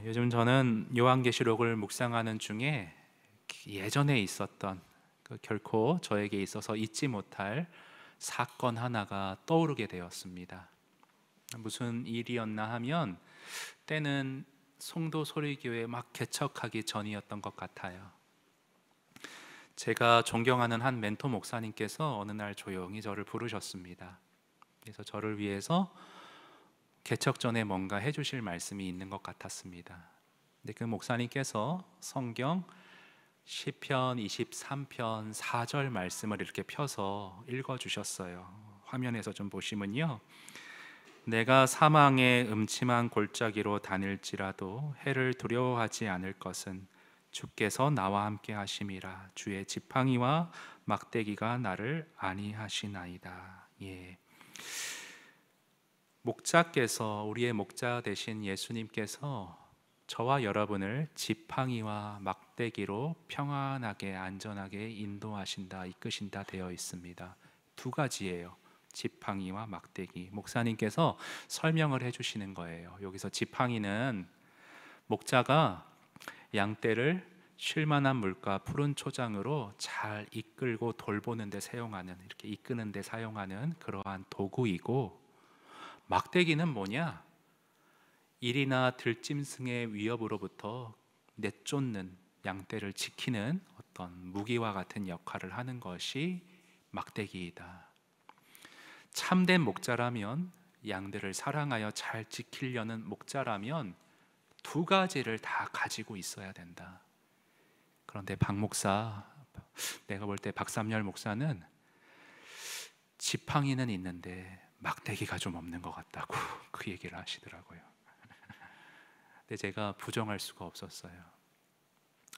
요즘 저는 요한계시록을 묵상하는 중에 예전에 있었던 결코 저에게 있어서 잊지 못할 사건 하나가 떠오르게 되었습니다. 무슨 일이었나 하면 때는 송도 소리교회 막 개척하기 전이었던 것 같아요. 제가 존경하는 한 멘토 목사님께서 어느 날 조용히 저를 부르셨습니다. 그래서 저를 위해서 개척 전에 뭔가 해주실 말씀이 있는 것 같았습니다. 근데 그 목사님께서 성경 시편 23편 4절 말씀을 이렇게 펴서 읽어주셨어요. 화면에서 좀 보시면요, 내가 사망의 음침한 골짜기로 다닐지라도 해를 두려워하지 않을 것은 주께서 나와 함께 하심이라. 주의 지팡이와 막대기가 나를 안위하시나이다. 예. 목자께서, 우리의 목자 되신 예수님께서 저와 여러분을 지팡이와 막대기로 평안하게 안전하게 인도하신다, 이끄신다 되어 있습니다. 두 가지예요. 지팡이와 막대기. 목사님께서 설명을 해주시는 거예요. 여기서 지팡이는 목자가 양떼를 쉴만한 물과 푸른 초장으로 잘 이끌고 돌보는 데 사용하는, 이렇게 이끄는 데 사용하는 그러한 도구이고, 막대기는 뭐냐? 일이나 들짐승의 위협으로부터 내쫓는, 양떼를 지키는 어떤 무기와 같은 역할을 하는 것이 막대기이다. 참된 목자라면, 양들을 사랑하여 잘 지키려는 목자라면 두 가지를 다 가지고 있어야 된다. 그런데 박 목사, 내가 볼 때 박삼열 목사는 지팡이는 있는데 막대기가 좀 없는 것 같다고 그 얘기를 하시더라고요. 근데 제가 부정할 수가 없었어요.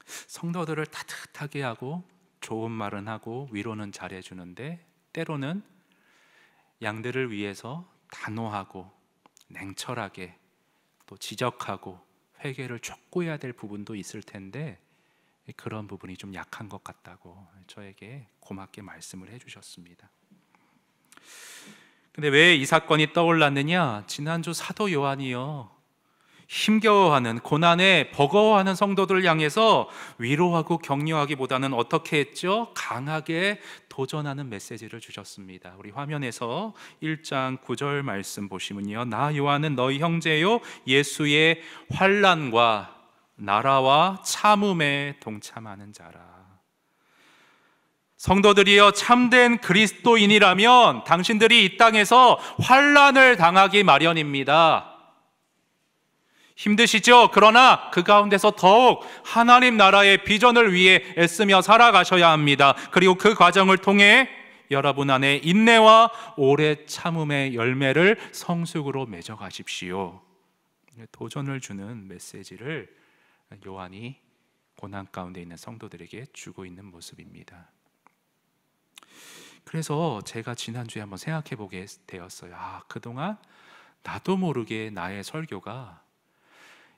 성도들을 따뜻하게 하고 좋은 말은 하고 위로는 잘해주는데, 때로는 양들을 위해서 단호하고 냉철하게 또 지적하고 회개를 촉구해야 될 부분도 있을 텐데, 그런 부분이 좀 약한 것 같다고 저에게 고맙게 말씀을 해주셨습니다. 근데 왜 이 사건이 떠올랐느냐? 지난주 사도 요한이요, 힘겨워하는, 고난에 버거워하는 성도들을 향해서 위로하고 격려하기보다는 어떻게 했죠? 강하게 도전하는 메시지를 주셨습니다. 우리 화면에서 1장 9절 말씀 보시면요, 나 요한은 너희 형제요 예수의 환난과 나라와 참음에 동참하는 자라. 성도들이여, 참된 그리스도인이라면 당신들이 이 땅에서 환난을 당하기 마련입니다. 힘드시죠? 그러나 그 가운데서 더욱 하나님 나라의 비전을 위해 애쓰며 살아가셔야 합니다. 그리고 그 과정을 통해 여러분 안에 인내와 오래 참음의 열매를 성숙으로 맺어가십시오. 도전을 주는 메시지를 요한이 고난 가운데 있는 성도들에게 주고 있는 모습입니다. 그래서 제가 지난주에 한번 생각해 보게 되었어요. 그동안 나도 모르게 나의 설교가,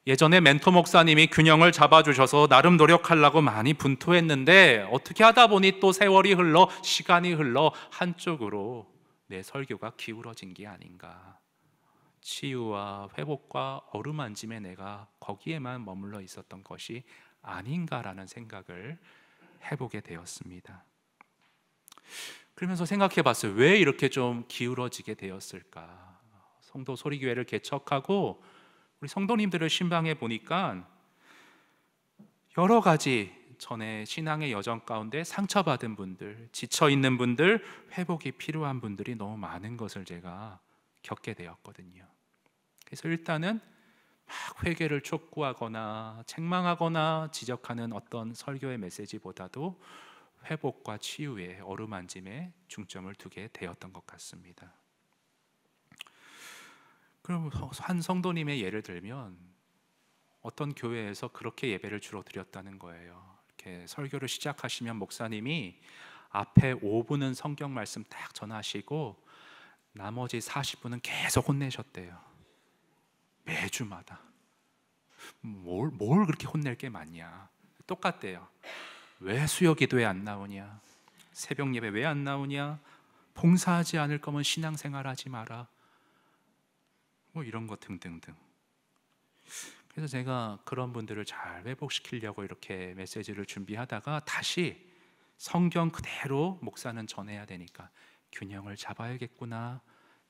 예전에 멘토 목사님이 균형을 잡아주셔서 나름 노력하려고 많이 분투했는데, 어떻게 하다 보니 또 세월이 흘러, 시간이 흘러 한쪽으로 내 설교가 기울어진 게 아닌가. 치유와 회복과 어루만짐에 내가 거기에만 머물러 있었던 것이 아닌가라는 생각을 해보게 되었습니다. 그러면서 생각해 봤어요. 왜 이렇게 좀 기울어지게 되었을까? 성도 소리교회를 개척하고 우리 성도님들을 신방해 보니까 여러 가지 전에 신앙의 여정 가운데 상처받은 분들, 지쳐있는 분들, 회복이 필요한 분들이 너무 많은 것을 제가 겪게 되었거든요. 그래서 일단은 막 회개를 촉구하거나 책망하거나 지적하는 어떤 설교의 메시지보다도 회복과 치유의 어루만짐에 중점을 두게 되었던 것 같습니다. 그럼 한 성도님의 예를 들면, 어떤 교회에서 그렇게 예배를 주로 드렸다는 거예요. 이렇게 설교를 시작하시면 목사님이 앞에 5분은 성경 말씀 딱 전하시고 나머지 40분은 계속 혼내셨대요. 매주마다. 뭘 그렇게 혼낼 게 많냐. 똑같대요. 왜 수요 기도에 안 나오냐, 새벽 예배 왜 안 나오냐, 봉사하지 않을 거면 신앙생활 하지 마라, 뭐 이런 거 등등등. 그래서 제가 그런 분들을 잘 회복시키려고 이렇게 메시지를 준비하다가 다시 성경 그대로 목사는 전해야 되니까 균형을 잡아야겠구나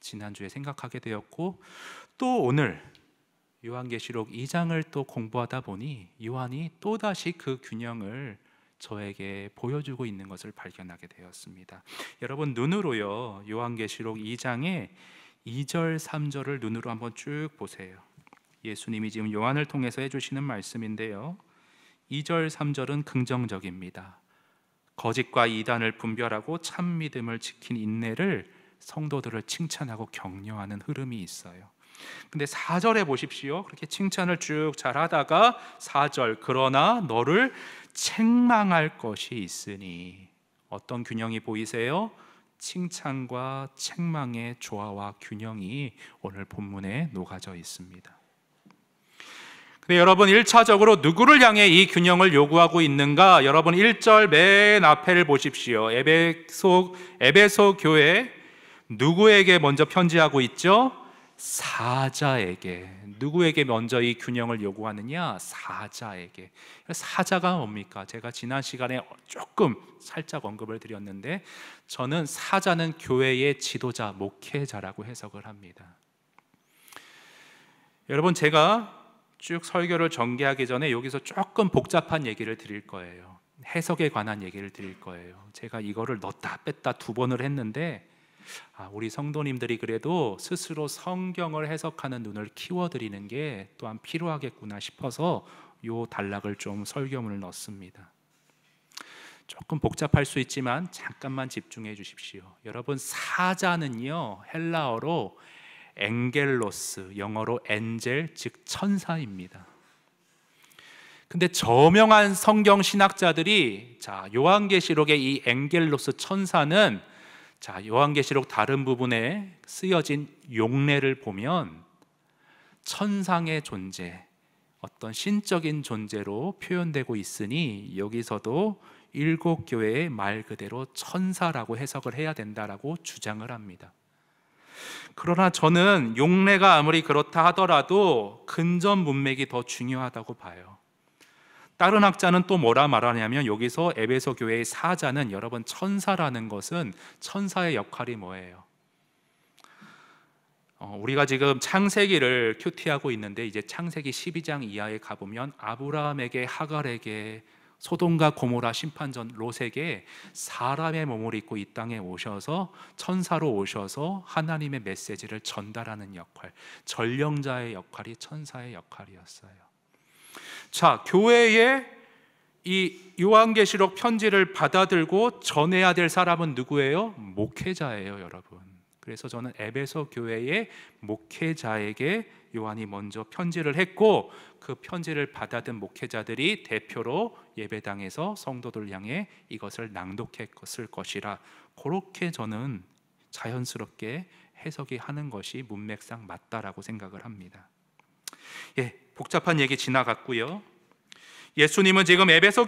지난주에 생각하게 되었고, 또 오늘 요한계시록 2장을 또 공부하다 보니 요한이 또다시 그 균형을 저에게 보여주고 있는 것을 발견하게 되었습니다. 여러분, 눈으로요, 요한계시록 2장의 2절 3절을 눈으로 한번 쭉 보세요. 예수님이 지금 요한을 통해서 해주시는 말씀인데요, 2절 3절은 긍정적입니다. 거짓과 이단을 분별하고 참 믿음을 지킨 인내를 성도들을 칭찬하고 격려하는 흐름이 있어요. 근데 4절에 보십시오. 그렇게 칭찬을 쭉 잘하다가 4절, 그러나 너를 책망할 것이 있으니. 어떤 균형이 보이세요? 칭찬과 책망의 조화와 균형이 오늘 본문에 녹아져 있습니다. 근데 여러분, 1차적으로 누구를 향해 이 균형을 요구하고 있는가? 여러분 1절 맨 앞에를 보십시오. 에베소 교회 누구에게 먼저 편지하고 있죠? 사자에게. 누구에게 먼저 이 균형을 요구하느냐? 사자에게. 사자가 뭡니까? 제가 지난 시간에 조금 살짝 언급을 드렸는데, 저는 사자는 교회의 지도자, 목회자라고 해석을 합니다. 여러분, 제가 쭉 설교를 전개하기 전에 여기서 조금 복잡한 얘기를 드릴 거예요. 해석에 관한 얘기를 드릴 거예요. 제가 이거를 넣었다 뺐다 2번을 했는데, 우리 성도님들이 그래도 스스로 성경을 해석하는 눈을 키워드리는 게 또한 필요하겠구나 싶어서 요 단락을 좀 설교문을 넣습니다. 조금 복잡할 수 있지만 잠깐만 집중해 주십시오. 여러분, 사자는요, 헬라어로 엥겔로스, 영어로 엔젤, 즉 천사입니다. 근데 저명한 성경 신학자들이 요한계시록의 이 엥겔로스 천사는 요한계시록 다른 부분에 쓰여진 용례를 보면 천상의 존재, 어떤 신적인 존재로 표현되고 있으니 여기서도 7교회의 말 그대로 천사라고 해석을 해야 된다라고 주장을 합니다. 그러나 저는 용례가 아무리 그렇다 하더라도 근전 문맥이 더 중요하다고 봐요. 다른 학자는 또 뭐라 말하냐면, 여기서 에베소 교회의 사자는, 여러분, 천사라는 것은 천사의 역할이 뭐예요? 우리가 지금 창세기를 큐티하고 있는데, 이제 창세기 12장 이하에 가보면 아브라함에게, 하갈에게, 소돔과 고모라 심판전 롯에게 사람의 몸을 입고 이 땅에 오셔서 천사로 오셔서 하나님의 메시지를 전달하는 역할, 전령자의 역할이 천사의 역할이었어요. 교회에 이 요한계시록 편지를 받아들고 전해야 될 사람은 누구예요? 목회자예요, 여러분. 그래서 저는 에베소 교회의 목회자에게 요한이 먼저 편지를 했고, 그 편지를 받아든 목회자들이 대표로 예배당에서 성도들 향해 이것을 낭독했을 것이라, 그렇게 저는 자연스럽게 해석이 하는 것이 문맥상 맞다라고 생각을 합니다. 복잡한 얘기 지나갔고요. 예수님은 지금 에베소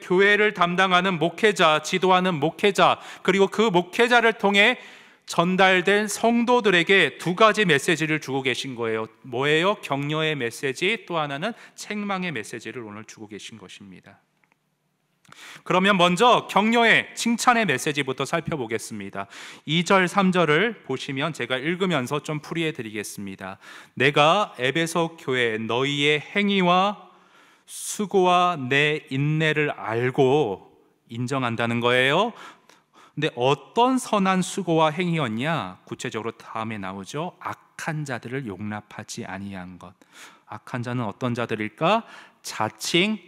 교회를 담당하는 목회자, 지도하는 목회자, 그리고 그 목회자를 통해 전달된 성도들에게 2가지 메시지를 주고 계신 거예요. 뭐예요? 격려의 메시지, 또 하나는 책망의 메시지를 오늘 주고 계신 것입니다. 그러면 먼저 격려의, 칭찬의 메시지부터 살펴보겠습니다. 2절 3절을 보시면 제가 읽으면서 좀 풀이해 드리겠습니다. 내가 에베소 교회 너희의 행위와 수고와 내 인내를 알고, 인정한다는 거예요. 근데 어떤 선한 수고와 행위였냐? 구체적으로 다음에 나오죠. 악한 자들을 용납하지 아니한 것. 악한 자는 어떤 자들일까? 자칭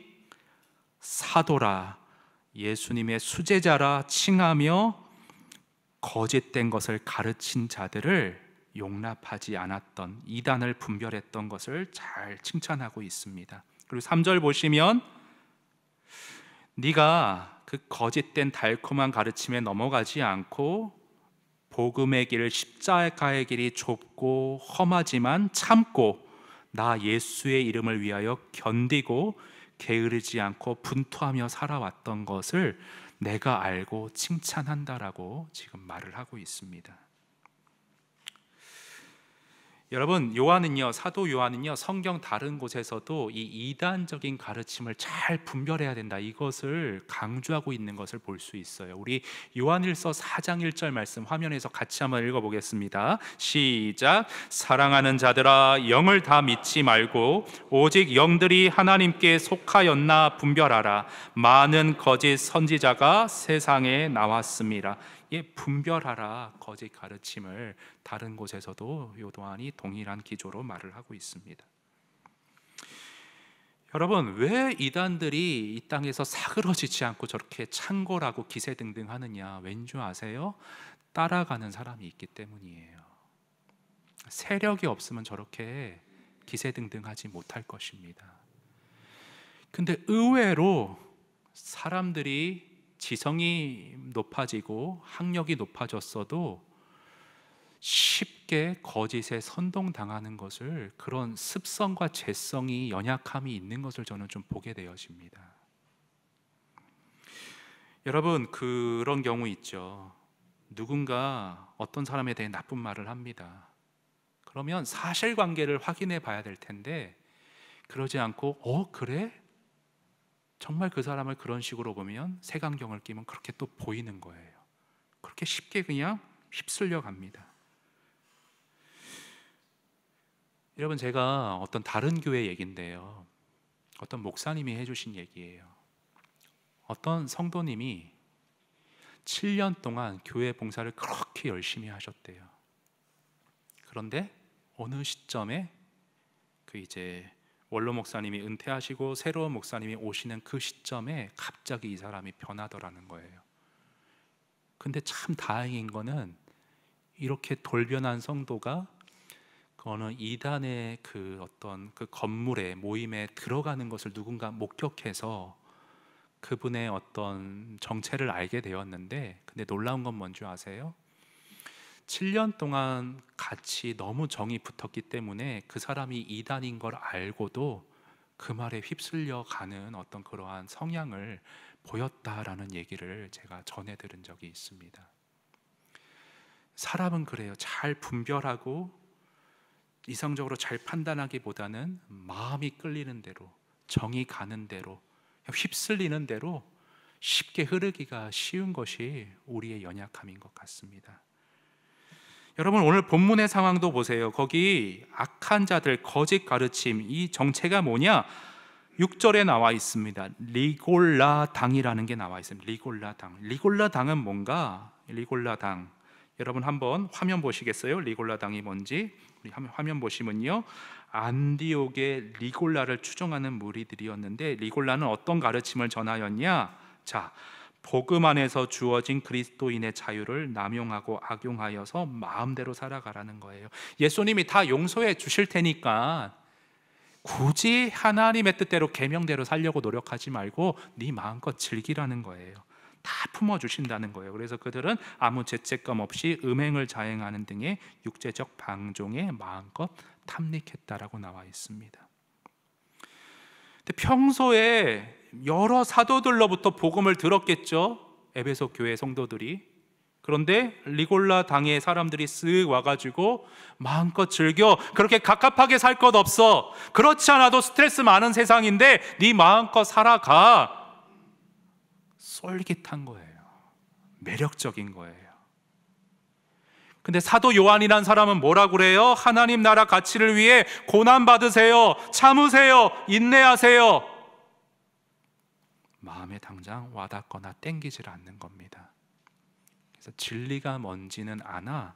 사도라, 예수님의 수제자라 칭하며 거짓된 것을 가르친 자들을 용납하지 않았던, 이단을 분별했던 것을 잘 칭찬하고 있습니다. 그리고 3절 보시면, 네가 그 거짓된 달콤한 가르침에 넘어가지 않고 복음의 길, 십자가의 길이 좁고 험하지만 참고 나 예수의 이름을 위하여 견디고 게으르지 않고 분투하며 살아왔던 것을 내가 알고 칭찬한다라고 지금 말을 하고 있습니다. 여러분, 사도 요한은요, 성경 다른 곳에서도 이 이단적인 가르침을 잘 분별해야 된다, 이것을 강조하고 있는 것을 볼 수 있어요. 우리 요한일서 4장 1절 말씀 화면에서 같이 한번 읽어보겠습니다. 시작. 사랑하는 자들아, 영을 다 믿지 말고 오직 영들이 하나님께 속하였나 분별하라. 많은 거짓 선지자가 세상에 나왔습니다. 분별하라, 거짓 가르침을 다른 곳에서도 요한이 동일한 기조로 말을 하고 있습니다. 여러분, 왜 이단들이 이 땅에서 사그러지지 않고 저렇게 창궐하고 기세등등하느냐? 왠지 아세요? 따라가는 사람이 있기 때문이에요. 세력이 없으면 저렇게 기세등등하지 못할 것입니다. 근데 의외로 사람들이 지성이 높아지고 학력이 높아졌어도 쉽게 거짓에 선동당하는 것을, 그런 습성과 재성이, 연약함이 있는 것을 저는 좀 보게 되어집니다. 여러분, 그런 경우 있죠. 누군가 어떤 사람에 대해 나쁜 말을 합니다. 그러면 사실관계를 확인해 봐야 될 텐데, 그러지 않고 그래? 정말 그 사람을 그런 식으로 보면, 색안경을 끼면 그렇게 또 보이는 거예요. 그렇게 쉽게 그냥 휩쓸려 갑니다. 여러분, 제가 어떤 다른 교회 얘기인데요, 어떤 목사님이 해주신 얘기예요. 어떤 성도님이 7년 동안 교회 봉사를 그렇게 열심히 하셨대요. 그런데 어느 시점에 이제 원로 목사님이 은퇴하시고 새로운 목사님이 오시는 그 시점에 갑자기 이 사람이 변하더라는 거예요. 근데 참 다행인 거는, 이렇게 돌변한 성도가 그거는 이단의 어떤 건물에, 모임에 들어가는 것을 누군가 목격해서 그분의 어떤 정체를 알게 되었는데, 근데 놀라운 건 뭔지 아세요? 7년 동안 같이 너무 정이 붙었기 때문에 그 사람이 이단인 걸 알고도 그 말에 휩쓸려 가는 어떤 그러한 성향을 보였다라는 얘기를 제가 전해 들은 적이 있습니다. 사람은 그래요. 잘 분별하고 이성적으로 잘 판단하기보다는 마음이 끌리는 대로, 정이 가는 대로, 휩쓸리는 대로 쉽게 흐르기가 쉬운 것이 우리의 연약함인 것 같습니다. 여러분, 오늘 본문의 상황도 보세요. 거기 악한 자들, 거짓 가르침, 이 정체가 뭐냐? 6절에 나와 있습니다. 리골라당이라는 게 나와 있습니다. 리골라당. 리골라당은 뭔가? 리골라당, 여러분 한번 화면 보시겠어요? 리골라당이 뭔지. 우리 화면 보시면요, 안디옥의 리골라를 추종하는 무리들이었는데, 리골라는 어떤 가르침을 전하였냐? 자, 복음 안에서 주어진 그리스도인의 자유를 남용하고 악용하여서 마음대로 살아가라는 거예요. 예수님이 다 용서해 주실 테니까 굳이 하나님의 뜻대로, 계명대로 살려고 노력하지 말고 네 마음껏 즐기라는 거예요. 다 품어주신다는 거예요. 그래서 그들은 아무 죄책감 없이 음행을 자행하는 등의 육체적 방종에 마음껏 탐닉했다라고 나와 있습니다. 근데 평소에 여러 사도들로부터 복음을 들었겠죠, 에베소 교회 성도들이. 그런데 리골라 당의 사람들이 쓱 와가지고 마음껏 즐겨, 그렇게 갑갑하게 살 것 없어, 그렇지 않아도 스트레스 많은 세상인데 네 마음껏 살아가. 쏠깃한 거예요. 매력적인 거예요. 근데 사도 요한이란 사람은 뭐라고 그래요? 하나님 나라 가치를 위해 고난 받으세요, 참으세요, 인내하세요. 마음에 당장 와닿거나 땡기질 않는 겁니다. 그래서 진리가 뭔지는 아나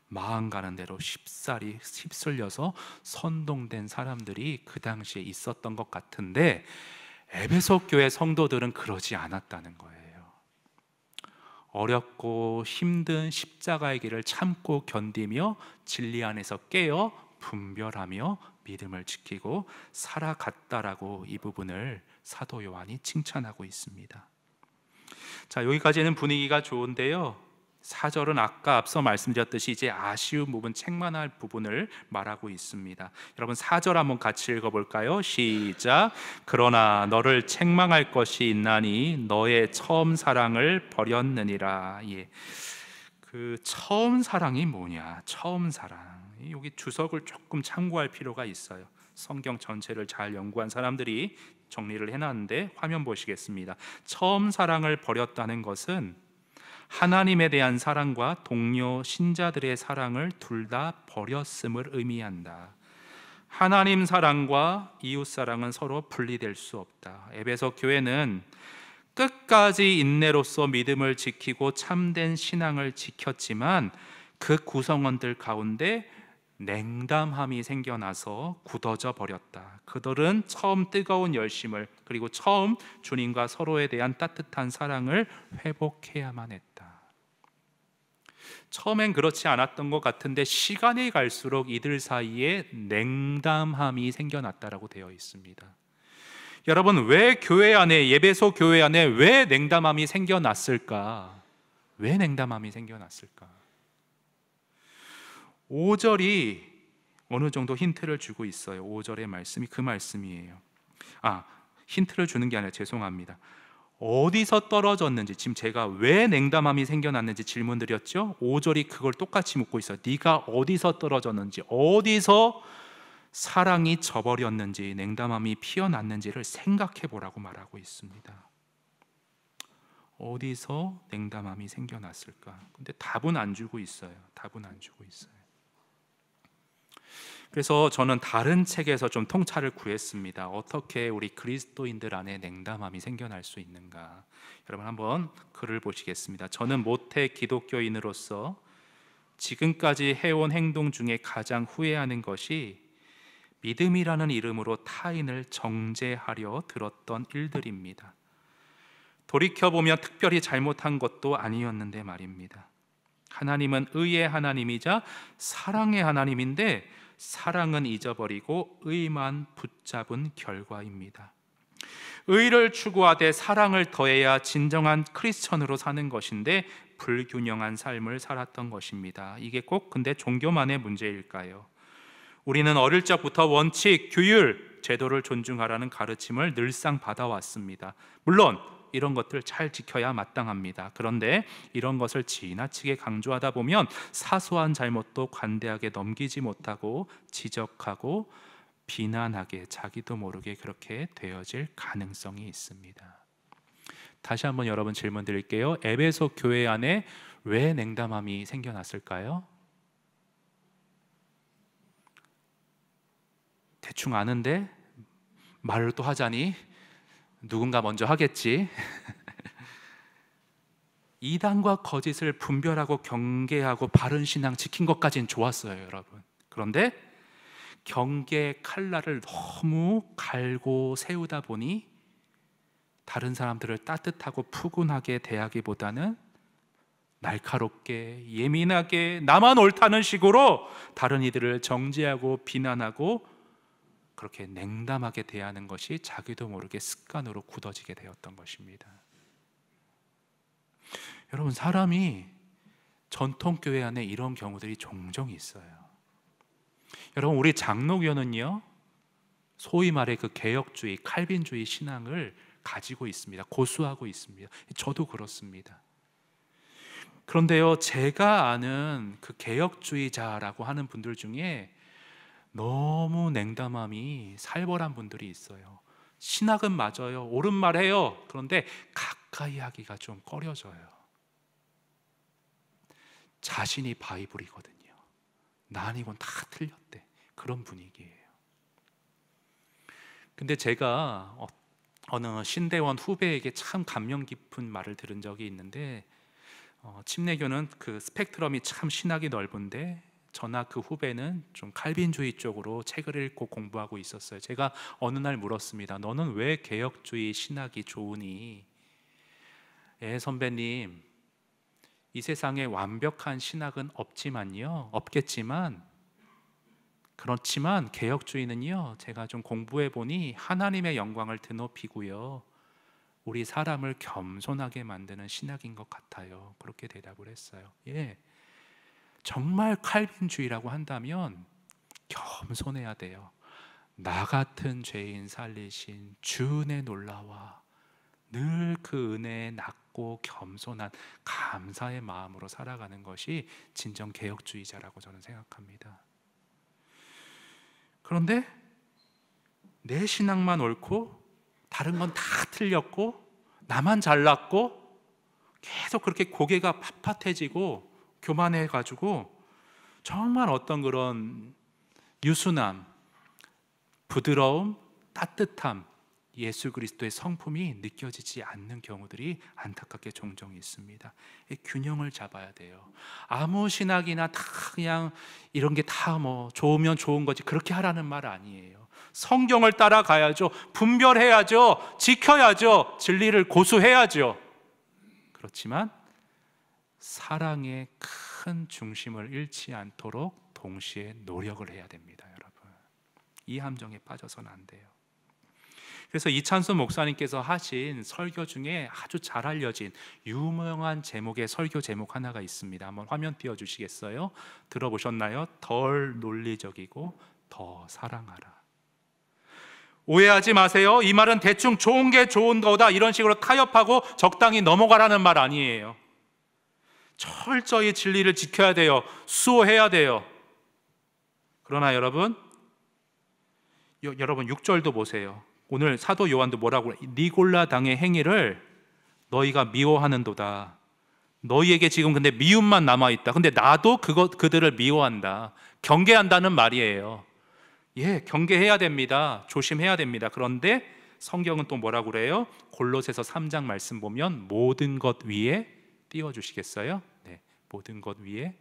마음 가는 대로 쉽사리 휩쓸려서 선동된 사람들이 그 당시에 있었던 것 같은데, 에베소 교회 성도들은 그러지 않았다는 거예요. 어렵고 힘든 십자가의 길을 참고 견디며 진리 안에서 깨어 분별하며 믿음을 지키고 살아갔다라고 이 부분을 사도 요한이 칭찬하고 있습니다. 자, 여기까지는 분위기가 좋은데요, 4절은 아까 앞서 말씀드렸듯이 이제 아쉬운 부분, 책망할 부분을 말하고 있습니다. 여러분 4절 한번 같이 읽어볼까요? 시작. 그러나 너를 책망할 것이 있나니 너의 처음 사랑을 버렸느니라. 그 처음 사랑이 뭐냐? 처음 사랑. 여기 주석을 조금 참고할 필요가 있어요. 성경 전체를 잘 연구한 사람들이 정리를 해놨는데 화면 보시겠습니다. 처음 사랑을 버렸다는 것은 하나님에 대한 사랑과 동료 신자들의 사랑을 둘 다 버렸음을 의미한다. 하나님 사랑과 이웃 사랑은 서로 분리될 수 없다. 에베소 교회는 끝까지 인내로서 믿음을 지키고 참된 신앙을 지켰지만 그 구성원들 가운데 냉담함이 생겨나서 굳어져 버렸다. 그들은 처음 뜨거운 열심을, 그리고 처음 주님과 서로에 대한 따뜻한 사랑을 회복해야만 했다. 처음엔 그렇지 않았던 것 같은데 시간이 갈수록 이들 사이에 냉담함이 생겨났다라고 되어 있습니다. 여러분, 왜 교회 안에, 예배소 교회 안에 왜 냉담함이 생겨났을까? 왜 냉담함이 생겨났을까? 5절이 어느 정도 힌트를 주고 있어요. 5절의 말씀이 그 말씀이에요. 힌트를 주는 게 아니라 죄송합니다. 어디서 떨어졌는지, 지금 제가 왜 냉담함이 생겨났는지 질문 드렸죠? 5절이 그걸 똑같이 묻고 있어요. 네가 어디서 떨어졌는지, 어디서 사랑이 져버렸는지, 냉담함이 피어났는지를 생각해 보라고 말하고 있습니다. 어디서 냉담함이 생겨났을까? 근데 답은 안 주고 있어요. 답은 안 주고 있어요. 그래서 저는 다른 책에서 좀 통찰을 구했습니다. 어떻게 우리 그리스도인들 안에 냉담함이 생겨날 수 있는가? 여러분 한번 글을 보시겠습니다. 저는 모태 기독교인으로서 지금까지 해온 행동 중에 가장 후회하는 것이 믿음이라는 이름으로 타인을 정죄하려 들었던 일들입니다. 돌이켜보면 특별히 잘못한 것도 아니었는데 말입니다. 하나님은 의의 하나님이자 사랑의 하나님인데 사랑은 잊어버리고 의만 붙잡은 결과입니다. 의를 추구하되 사랑을 더해야 진정한 크리스천으로 사는 것인데 불균형한 삶을 살았던 것입니다. 이게 꼭 근데 종교만의 문제일까요? 우리는 어릴 적부터 원칙, 규율, 제도를 존중하라는 가르침을 늘상 받아왔습니다. 물론 이런 것들 잘 지켜야 마땅합니다. 그런데 이런 것을 지나치게 강조하다 보면 사소한 잘못도 관대하게 넘기지 못하고 지적하고 비난하게 자기도 모르게 그렇게 되어질 가능성이 있습니다. 다시 한번 여러분 질문 드릴게요. 에베소 교회 안에 왜 냉담함이 생겨났을까요? 대충 아는데 말을 또 하자니 누군가 먼저 하겠지. 이단과 거짓을 분별하고 경계하고 바른 신앙 지킨 것까지는 좋았어요, 여러분. 그런데 경계의 칼날을 너무 갈고 세우다 보니 다른 사람들을 따뜻하고 푸근하게 대하기보다는 날카롭게 예민하게 나만 옳다는 식으로 다른 이들을 정죄하고 비난하고 그렇게 냉담하게 대하는 것이 자기도 모르게 습관으로 굳어지게 되었던 것입니다. 여러분, 사람이 전통교회 안에 이런 경우들이 종종 있어요. 여러분, 우리 장로교는요, 소위 말해 그 개혁주의, 칼빈주의 신앙을 가지고 있습니다. 고수하고 있습니다. 저도 그렇습니다. 그런데요, 제가 아는 그 개혁주의자라고 하는 분들 중에 너무 냉담함이 살벌한 분들이 있어요. 신학은 맞아요. 옳은 말 해요. 그런데 가까이 하기가 좀 꺼려져요. 자신이 바이블이거든요. 난 이건 다 틀렸대. 그런 분위기예요. 근데 제가 어느 신대원 후배에게 참 감명 깊은 말을 들은 적이 있는데, 침례교는 그 스펙트럼이 참 신학이 넓은데 저나 그 후배는 좀 칼빈주의 쪽으로 책을 읽고 공부하고 있었어요. 제가 어느 날 물었습니다. 너는 왜 개혁주의 신학이 좋으니? 선배님, 이 세상에 완벽한 신학은 없겠지만 그렇지만 개혁주의는요, 제가 좀 공부해 보니 하나님의 영광을 드높이고요, 우리 사람을 겸손하게 만드는 신학인 것 같아요. 그렇게 대답을 했어요. 정말 칼빈주의라고 한다면 겸손해야 돼요. 나 같은 죄인 살리신 주 은혜 놀라와 늘 그 은혜에 낮고 겸손한 감사의 마음으로 살아가는 것이 진정 개혁주의자라고 저는 생각합니다. 그런데 내 신앙만 옳고 다른 건 다 틀렸고 나만 잘났고 계속 그렇게 고개가 빳빳해지고 교만해가지고 정말 어떤 그런 유순함, 부드러움, 따뜻함, 예수 그리스도의 성품이 느껴지지 않는 경우들이 안타깝게 종종 있습니다. 이 균형을 잡아야 돼요. 아무 신학이나 다 그냥 이런 게 다 뭐 좋으면 좋은 거지 그렇게 하라는 말 아니에요. 성경을 따라가야죠. 분별해야죠. 지켜야죠. 진리를 고수해야죠. 그렇지만 사랑의 큰 중심을 잃지 않도록 동시에 노력을 해야 됩니다, 여러분. 이 함정에 빠져서는 안 돼요. 그래서 이찬수 목사님께서 하신 설교 중에 아주 잘 알려진 유명한 제목의 설교 제목 하나가 있습니다. 한번 화면 띄워주시겠어요? 들어보셨나요? 덜 논리적이고 더 사랑하라. 오해하지 마세요. 이 말은 대충 좋은 게 좋은 거다 이런 식으로 타협하고 적당히 넘어가라는 말 아니에요. 철저히 진리를 지켜야 돼요. 수호해야 돼요. 그러나 여러분 6절도 보세요. 오늘 사도 요한도 뭐라고 그래? 니골라 당의 행위를 너희가 미워하는도다. 너희에게 지금 근데 미움만 남아있다. 근데 나도 그들을 미워한다. 경계한다는 말이에요. 예, 경계해야 됩니다. 조심해야 됩니다. 그런데 성경은 또 뭐라고 그래요? 골로새서 3장 말씀 보면 모든 것 위에 띄워주시겠어요? 네, 모든 것 위에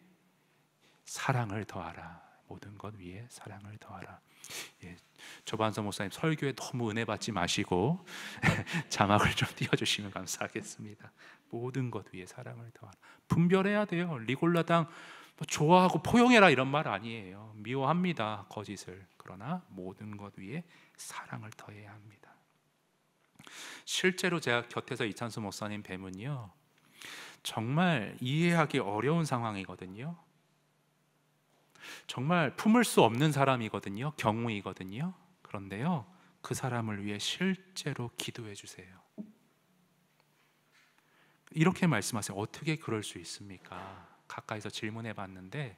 사랑을 더하라. 모든 것 위에 사랑을 더하라. 예, 조반서 목사님 설교에 너무 은혜 받지 마시고 자막을 좀 띄워주시면 감사하겠습니다. 모든 것 위에 사랑을 더하라. 분별해야 돼요. 리골라당 좋아하고 포용해라 이런 말 아니에요. 미워합니다, 거짓을. 그러나 모든 것 위에 사랑을 더해야 합니다. 실제로 제가 곁에서 이찬수 목사님 뵈면요, 정말 이해하기 어려운 상황이거든요. 정말 품을 수 없는 사람이거든요. 경우이거든요. 그런데요, 그 사람을 위해 실제로 기도해 주세요. 이렇게 말씀하세요. 어떻게 그럴 수 있습니까? 가까이서 질문해 봤는데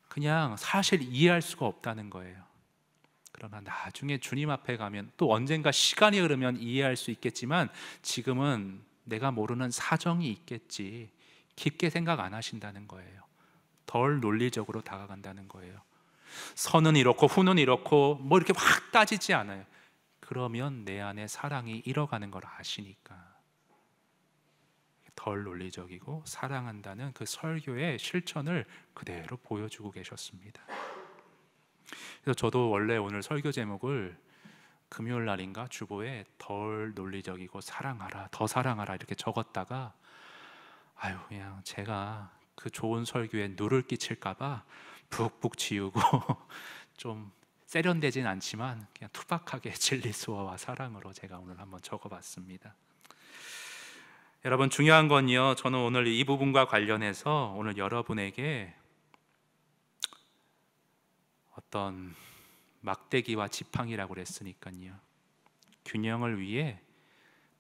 그냥 사실 이해할 수가 없다는 거예요. 그러나 나중에 주님 앞에 가면 또 언젠가 시간이 흐르면 이해할 수 있겠지만 지금은 내가 모르는 사정이 있겠지. 깊게 생각 안 하신다는 거예요. 덜 논리적으로 다가간다는 거예요. 선은 이렇고 후는 이렇고 뭐 이렇게 확 따지지 않아요. 그러면 내 안에 사랑이 잃어가는 걸 아시니까 덜 논리적이고 사랑한다는 그 설교의 실천을 그대로 보여주고 계셨습니다. 그래서 저도 원래 오늘 설교 제목을 금요일 날인가 주보에 덜 논리적이고 사랑하라, 더 사랑하라 이렇게 적었다가 그냥 제가 그 좋은 설교에 누를 끼칠까봐 푹푹 지우고 좀 세련되진 않지만 그냥 투박하게 진리 수어와 사랑으로 제가 오늘 한번 적어봤습니다. 여러분 중요한 건요, 저는 오늘 이 부분과 관련해서 오늘 여러분에게 어떤 막대기와 지팡이라고 그랬으니까요, 균형을 위해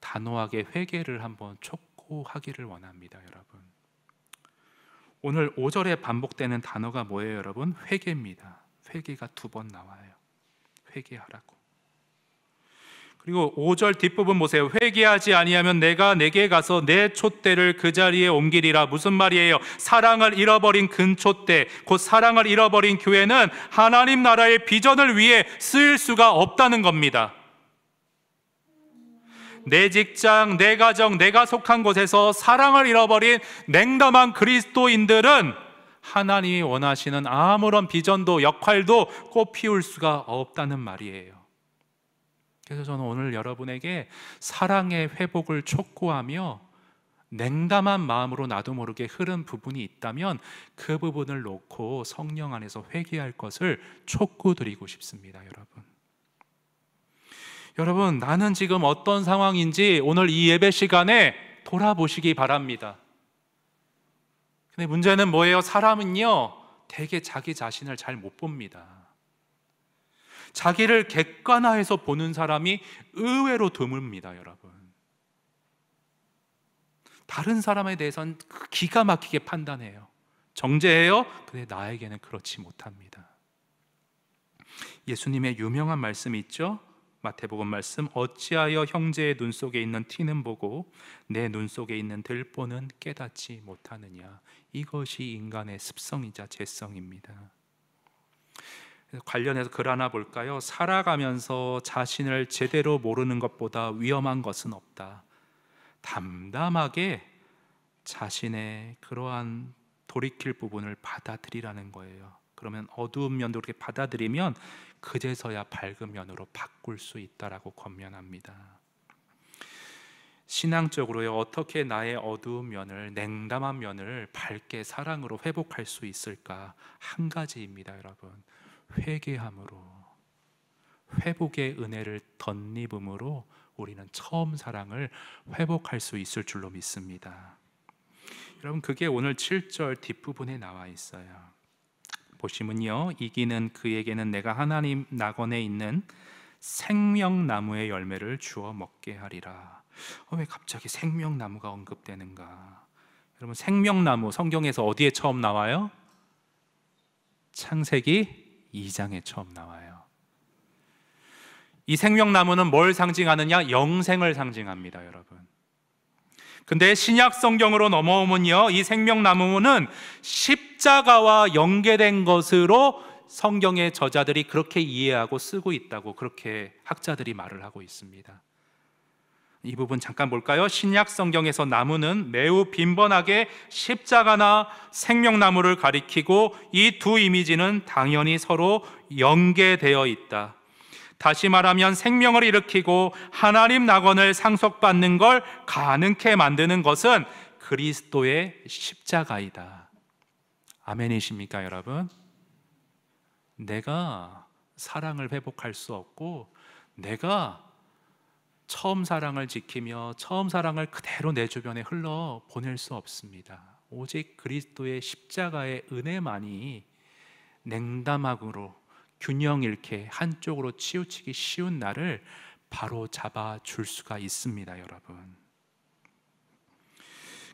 단호하게 회개를 한번 촉구하기를 원합니다. 여러분 오늘 5절에 반복되는 단어가 뭐예요? 여러분 회개입니다. 회개가 2번 나와요. 회개하라고. 그리고 5절 뒷부분 보세요. 회개하지 아니하면 내가 내게 가서 내 촛대를 그 자리에 옮기리라. 무슨 말이에요? 사랑을 잃어버린 근촛대, 곧 사랑을 잃어버린 교회는 하나님 나라의 비전을 위해 쓰일 수가 없다는 겁니다. 내 직장, 내 가정, 내가 속한 곳에서 사랑을 잃어버린 냉담한 그리스도인들은 하나님이 원하시는 아무런 비전도 역할도 꽃피울 수가 없다는 말이에요. 그래서 저는 오늘 여러분에게 사랑의 회복을 촉구하며 냉담한 마음으로 나도 모르게 흐른 부분이 있다면 그 부분을 놓고 성령 안에서 회개할 것을 촉구드리고 싶습니다. 여러분 나는 지금 어떤 상황인지 오늘 이 예배 시간에 돌아보시기 바랍니다. 근데 문제는 뭐예요? 사람은요 되게 자기 자신을 잘 못 봅니다. 자기를 객관화해서 보는 사람이 의외로 드뭅니다. 여러분 다른 사람에 대해서는 기가 막히게 판단해요. 정죄해요. 근데 나에게는 그렇지 못합니다. 예수님의 유명한 말씀이 있죠. 마태복음 말씀, 어찌하여 형제의 눈 속에 있는 티는 보고 내 눈 속에 있는 들보는 깨닫지 못하느냐. 이것이 인간의 습성이자 죄성입니다. 관련해서 글 하나 볼까요? 살아가면서 자신을 제대로 모르는 것보다 위험한 것은 없다. 담담하게 자신의 그러한 돌이킬 부분을 받아들이라는 거예요. 그러면 어두운 면도 그렇게 받아들이면 그제서야 밝은 면으로 바꿀 수 있다라고 권면합니다. 신앙적으로요, 어떻게 나의 어두운 면을, 냉담한 면을 밝게 사랑으로 회복할 수 있을까? 한 가지입니다, 여러분. 회개함으로, 회복의 은혜를 덧입음으로 우리는 처음 사랑을 회복할 수 있을 줄로 믿습니다. 여러분, 그게 오늘 7절 뒷부분에 나와 있어요. 보시면요, 이기는 그에게는 내가 하나님 낙원에 있는 생명나무의 열매를 주어 먹게 하리라. 왜 갑자기 생명나무가 언급되는가? 여러분, 생명나무 성경에서 어디에 처음 나와요? 창세기 2장에 처음 나와요. 이 생명나무는 뭘 상징하느냐? 영생을 상징합니다, 여러분. 근데 신약 성경으로 넘어오면요, 이 생명나무는 십자가와 연계된 것으로 성경의 저자들이 그렇게 이해하고 쓰고 있다고 그렇게 학자들이 말을 하고 있습니다. 이 부분 잠깐 볼까요? 신약 성경에서 나무는 매우 빈번하게 십자가나 생명나무를 가리키고 이 두 이미지는 당연히 서로 연계되어 있다. 다시 말하면 생명을 일으키고 하나님 낙원을 상속받는 걸 가능케 만드는 것은 그리스도의 십자가이다. 아멘이십니까, 여러분? 내가 사랑을 회복할 수 없고 내가 처음 사랑을 지키며 처음 사랑을 그대로 내 주변에 흘러 보낼 수 없습니다. 오직 그리스도의 십자가의 은혜만이 냉담함으로 균형 잃게 한쪽으로 치우치기 쉬운 나를 바로 잡아 줄 수가 있습니다, 여러분.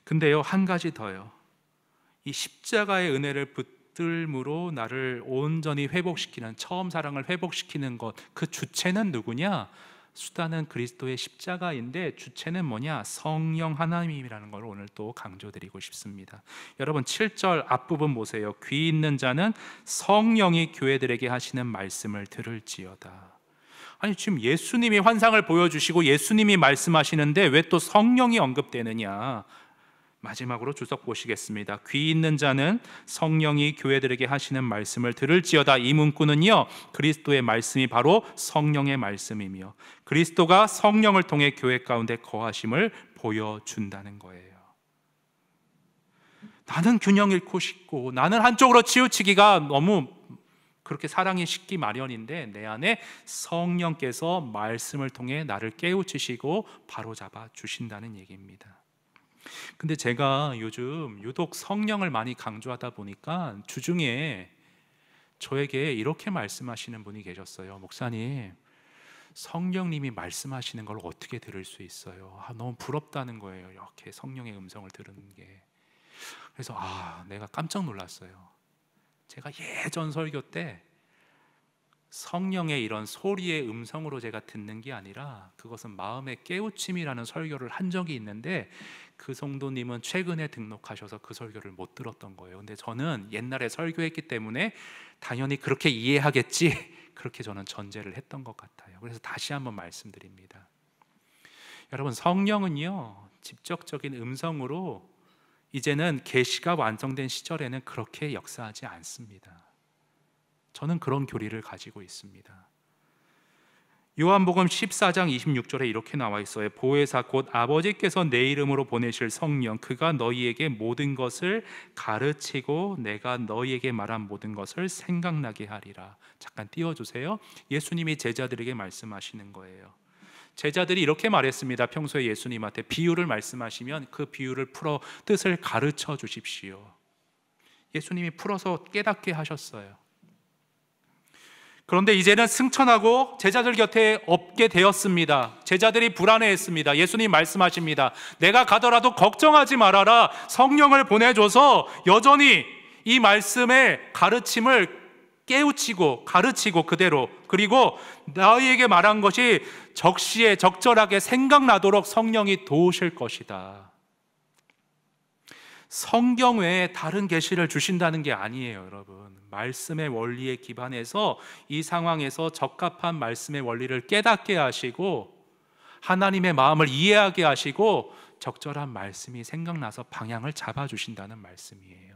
근데요, 한 가지 더요. 이 십자가의 은혜를 붙들므로 나를 온전히 회복시키는, 처음 사랑을 회복시키는 것, 그 주체는 누구냐? 수단은 그리스도의 십자가인데 주체는 뭐냐? 성령 하나님이라는 걸 오늘 또 강조드리고 싶습니다. 여러분, 7절 앞부분 보세요. 귀 있는 자는 성령이 교회들에게 하시는 말씀을 들을지어다. 아니, 지금 예수님이 환상을 보여주시고 예수님이 말씀하시는데 왜 또 성령이 언급되느냐? 마지막으로 주석 보시겠습니다. 귀 있는 자는 성령이 교회들에게 하시는 말씀을 들을지어다. 이 문구는요, 그리스도의 말씀이 바로 성령의 말씀이며 그리스도가 성령을 통해 교회 가운데 거하심을 보여준다는 거예요. 나는 균형 잃고 싶고 나는 한쪽으로 치우치기가 너무 그렇게 사랑이 식기 마련인데 내 안에 성령께서 말씀을 통해 나를 깨우치시고 바로잡아 주신다는 얘기입니다. 근데 제가 요즘 유독 성령을 많이 강조하다 보니까 주중에 저에게 이렇게 말씀하시는 분이 계셨어요. 목사님, 성령님이 말씀하시는 걸 어떻게 들을 수 있어요? 너무 부럽다는 거예요. 이렇게 성령의 음성을 들은 게. 그래서 내가 깜짝 놀랐어요. 제가 예전 설교 때 성령의 이런 소리의 음성으로 제가 듣는 게 아니라 그것은 마음의 깨우침이라는 설교를 한 적이 있는데 그 성도님은 최근에 등록하셔서 그 설교를 못 들었던 거예요. 근데 저는 옛날에 설교했기 때문에 당연히 그렇게 이해하겠지, 그렇게 저는 전제를 했던 것 같아요. 그래서 다시 한번 말씀드립니다. 여러분, 성령은요, 직접적인 음성으로 이제는 계시가 완성된 시절에는 그렇게 역사하지 않습니다. 저는 그런 교리를 가지고 있습니다. 요한복음 14장 26절에 이렇게 나와 있어요. 보혜사 곧 아버지께서 내 이름으로 보내실 성령, 그가 너희에게 모든 것을 가르치고 내가 너희에게 말한 모든 것을 생각나게 하리라. 잠깐 띄워주세요. 예수님이 제자들에게 말씀하시는 거예요. 제자들이 이렇게 말했습니다. 평소에 예수님한테 비유를 말씀하시면 그 비유를 풀어 뜻을 가르쳐 주십시오. 예수님이 풀어서 깨닫게 하셨어요. 그런데 이제는 승천하고 제자들 곁에 없게 되었습니다. 제자들이 불안해했습니다. 예수님 말씀하십니다. 내가 가더라도 걱정하지 말아라. 성령을 보내줘서 여전히 이 말씀의 가르침을 깨우치고 가르치고 그대로, 그리고 너희에게 말한 것이 적시에 적절하게 생각나도록 성령이 도우실 것이다. 성경 외에 다른 계시를 주신다는 게 아니에요, 여러분. 말씀의 원리에 기반해서 이 상황에서 적합한 말씀의 원리를 깨닫게 하시고 하나님의 마음을 이해하게 하시고 적절한 말씀이 생각나서 방향을 잡아주신다는 말씀이에요.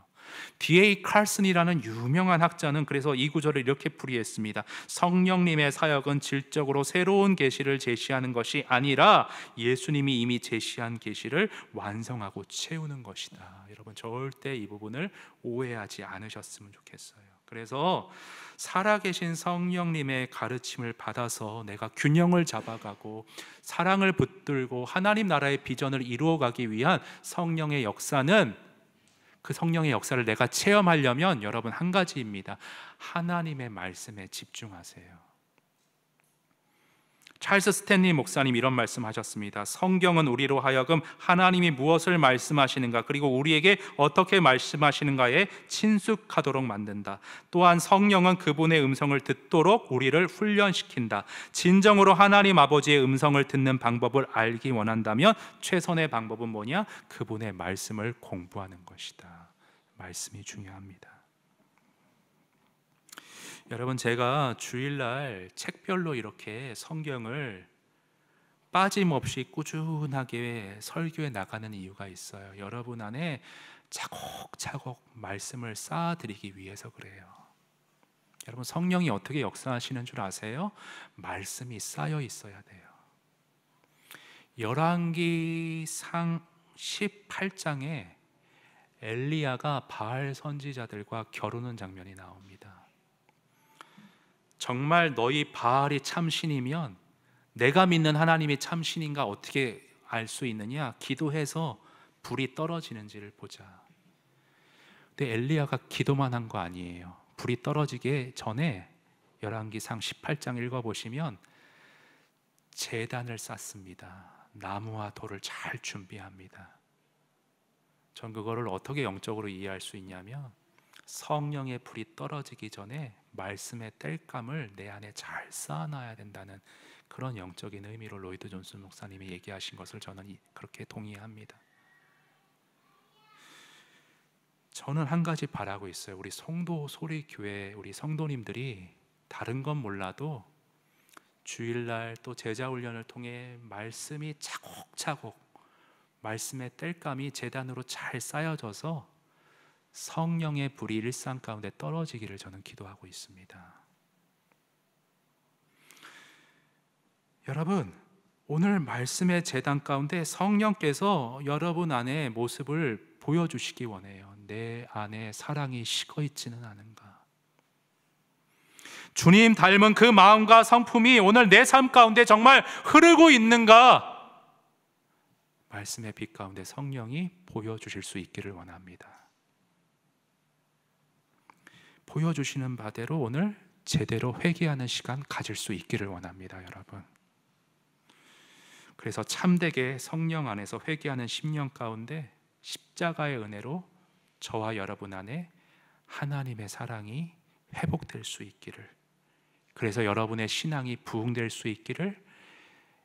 D.A. 칼슨이라는 유명한 학자는 그래서 이 구절을 이렇게 풀이했습니다. 성령님의 사역은 질적으로 새로운 계시를 제시하는 것이 아니라 예수님이 이미 제시한 계시를 완성하고 채우는 것이다. 여러분, 절대 이 부분을 오해하지 않으셨으면 좋겠어요. 그래서 살아계신 성령님의 가르침을 받아서 내가 균형을 잡아가고 사랑을 붙들고 하나님 나라의 비전을 이루어가기 위한 성령의 역사는, 그 성령의 역사를 내가 체험하려면 여러분 한 가지입니다. 하나님의 말씀에 집중하세요. 찰스 스탠리 목사님 이런 말씀하셨습니다. 성경은 우리로 하여금 하나님이 무엇을 말씀하시는가, 그리고 우리에게 어떻게 말씀하시는가에 친숙하도록 만든다. 또한 성령은 그분의 음성을 듣도록 우리를 훈련시킨다. 진정으로 하나님 아버지의 음성을 듣는 방법을 알기 원한다면 최선의 방법은 뭐냐? 그분의 말씀을 공부하는 것이다. 말씀이 중요합니다. 여러분, 제가 주일날 책별로 이렇게 성경을 빠짐없이 꾸준하게 설교해 나가는 이유가 있어요. 여러분 안에 차곡차곡 말씀을 쌓아드리기 위해서 그래요. 여러분, 성령이 어떻게 역사하시는 줄 아세요? 말씀이 쌓여 있어야 돼요. 열왕기상 18장에 엘리야가 바알 선지자들과 결혼한 장면이 나옵니다. 정말 너희 바알이 참신이면 내가 믿는 하나님이 참신인가 어떻게 알 수 있느냐? 기도해서 불이 떨어지는지를 보자. 근데 엘리야가 기도만 한 거 아니에요. 불이 떨어지기 전에 열왕기상 18장 읽어보시면 제단을 쌓습니다. 나무와 돌을 잘 준비합니다. 전 그거를 어떻게 영적으로 이해할 수 있냐면 성령의 불이 떨어지기 전에 말씀의 땔감을 내 안에 잘 쌓아놔야 된다는 그런 영적인 의미로 로이드 존슨 목사님이 얘기하신 것을 저는 그렇게 동의합니다. 저는 한 가지 바라고 있어요. 우리 성도 소리교회 우리 성도님들이 다른 건 몰라도 주일날 또 제자훈련을 통해 말씀이 차곡차곡 말씀의 땔감이 제단으로 잘 쌓여져서 성령의 불이 일상 가운데 떨어지기를 저는 기도하고 있습니다. 여러분, 오늘 말씀의 제단 가운데 성령께서 여러분 안에 모습을 보여주시기 원해요. 내 안에 사랑이 식어 있지는 않은가? 주님 닮은 그 마음과 성품이 오늘 내 삶 가운데 정말 흐르고 있는가? 말씀의 빛 가운데 성령이 보여주실 수 있기를 원합니다. 보여주시는 바대로 오늘 제대로 회개하는 시간 가질 수 있기를 원합니다, 여러분. 그래서 참되게 성령 안에서 회개하는 10년 가운데 십자가의 은혜로 저와 여러분 안에 하나님의 사랑이 회복될 수 있기를, 그래서 여러분의 신앙이 부흥될 수 있기를,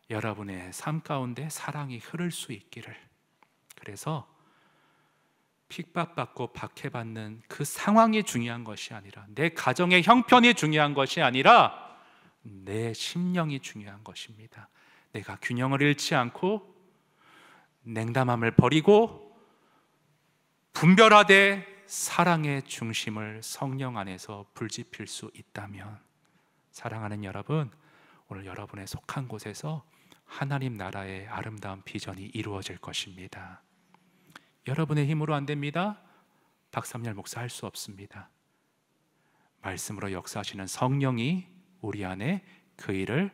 여러분의 삶 가운데 사랑이 흐를 수 있기를, 그래서 핍박받고 박해받는 그 상황이 중요한 것이 아니라, 내 가정의 형편이 중요한 것이 아니라 내 심령이 중요한 것입니다. 내가 균형을 잃지 않고 냉담함을 버리고 분별하되 사랑의 중심을 성령 안에서 불지필 수 있다면, 사랑하는 여러분, 오늘 여러분의 속한 곳에서 하나님 나라의 아름다운 비전이 이루어질 것입니다. 여러분의 힘으로 안 됩니다. 박삼열 목사 할 수 없습니다. 말씀으로 역사하시는 성령이 우리 안에 그 일을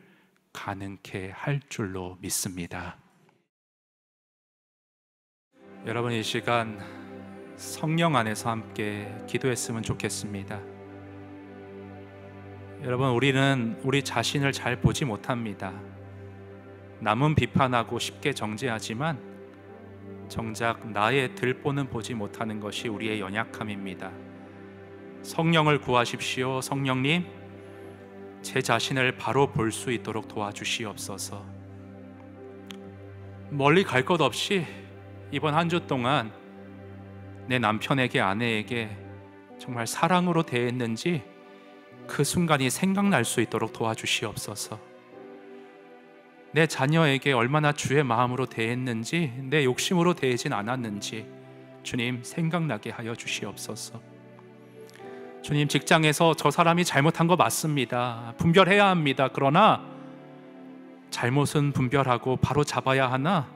가능케 할 줄로 믿습니다. 여러분, 이 시간 성령 안에서 함께 기도했으면 좋겠습니다. 여러분, 우리는 우리 자신을 잘 보지 못합니다. 남은 비판하고 쉽게 정죄하지만 정작 나의 들보는 보지 못하는 것이 우리의 연약함입니다. 성령을 구하십시오. 성령님, 제 자신을 바로 볼 수 있도록 도와주시옵소서. 멀리 갈 것 없이 이번 한 주 동안 내 남편에게, 아내에게 정말 사랑으로 대했는지 그 순간이 생각날 수 있도록 도와주시옵소서. 내 자녀에게 얼마나 주의 마음으로 대했는지, 내 욕심으로 대하진 않았는지 주님 생각나게 하여 주시옵소서. 주님, 직장에서 저 사람이 잘못한 거 맞습니다. 분별해야 합니다. 그러나 잘못은 분별하고 바로 잡아야 하나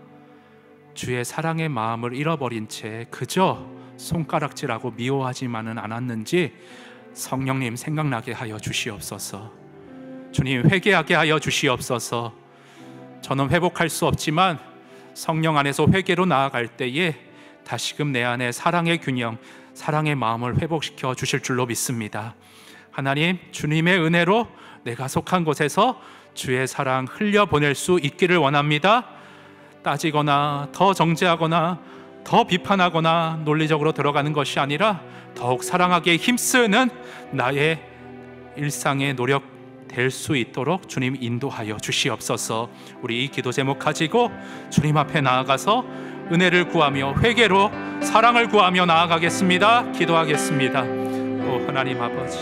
주의 사랑의 마음을 잃어버린 채 그저 손가락질하고 미워하지만은 않았는지 성령님 생각나게 하여 주시옵소서. 주님, 회개하게 하여 주시옵소서. 저는 회복할 수 없지만 성령 안에서 회개로 나아갈 때에 다시금 내 안에 사랑의 균형, 사랑의 마음을 회복시켜 주실 줄로 믿습니다. 하나님, 주님의 은혜로 내가 속한 곳에서 주의 사랑 흘려보낼 수 있기를 원합니다. 따지거나 더 정죄하거나 더 비판하거나 논리적으로 들어가는 것이 아니라 더욱 사랑하기에 힘쓰는 나의 일상의 노력 될 수 있도록 주님 인도하여 주시옵소서. 우리 이 기도 제목 가지고 주님 앞에 나아가서 은혜를 구하며 회개로 사랑을 구하며 나아가겠습니다. 기도하겠습니다. 오 하나님 아버지,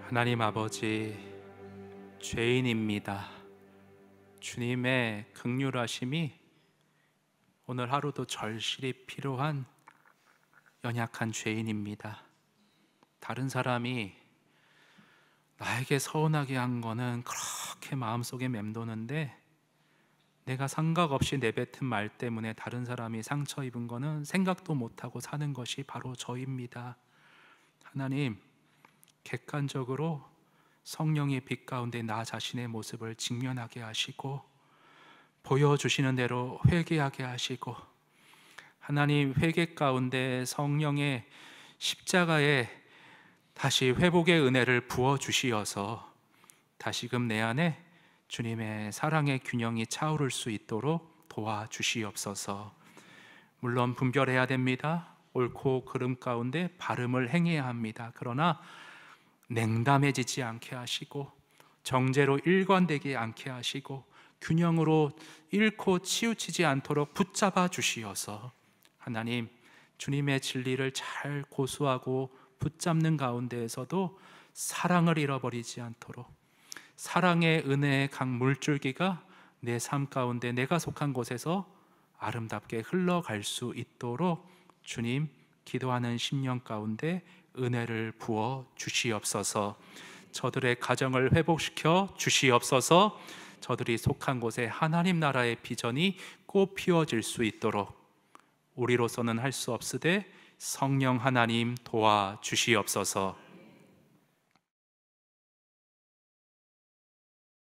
하나님 아버지, 죄인입니다. 주님의 긍휼하심이 오늘 하루도 절실히 필요한 연약한 죄인입니다. 다른 사람이 나에게 서운하게 한 거는 그렇게 마음속에 맴도는데 내가 생각 없이 내뱉은 말 때문에 다른 사람이 상처 입은 거는 생각도 못하고 사는 것이 바로 저입니다. 하나님, 객관적으로 성령의 빛 가운데 나 자신의 모습을 직면하게 하시고 보여주시는 대로 회개하게 하시고, 하나님, 회개 가운데 성령의 십자가에 다시 회복의 은혜를 부어주시어서 다시금 내 안에 주님의 사랑의 균형이 차오를 수 있도록 도와주시옵소서. 물론 분별해야 됩니다. 옳고 그름 가운데 바름을 행해야 합니다. 그러나 냉담해지지 않게 하시고 정죄로 일관되게 않게 하시고 균형으로 잃고 치우치지 않도록 붙잡아 주시어서 하나님, 주님의 진리를 잘 고수하고 붙잡는 가운데에서도 사랑을 잃어버리지 않도록 사랑의 은혜의 강 물줄기가 내 삶 가운데 내가 속한 곳에서 아름답게 흘러갈 수 있도록 주님, 기도하는 심령 가운데 은혜를 부어 주시옵소서. 저들의 가정을 회복시켜 주시옵소서. 저들이 속한 곳에 하나님 나라의 비전이 꽃 피워질 수 있도록 우리로서는 할 수 없으되 성령 하나님 도와 주시옵소서.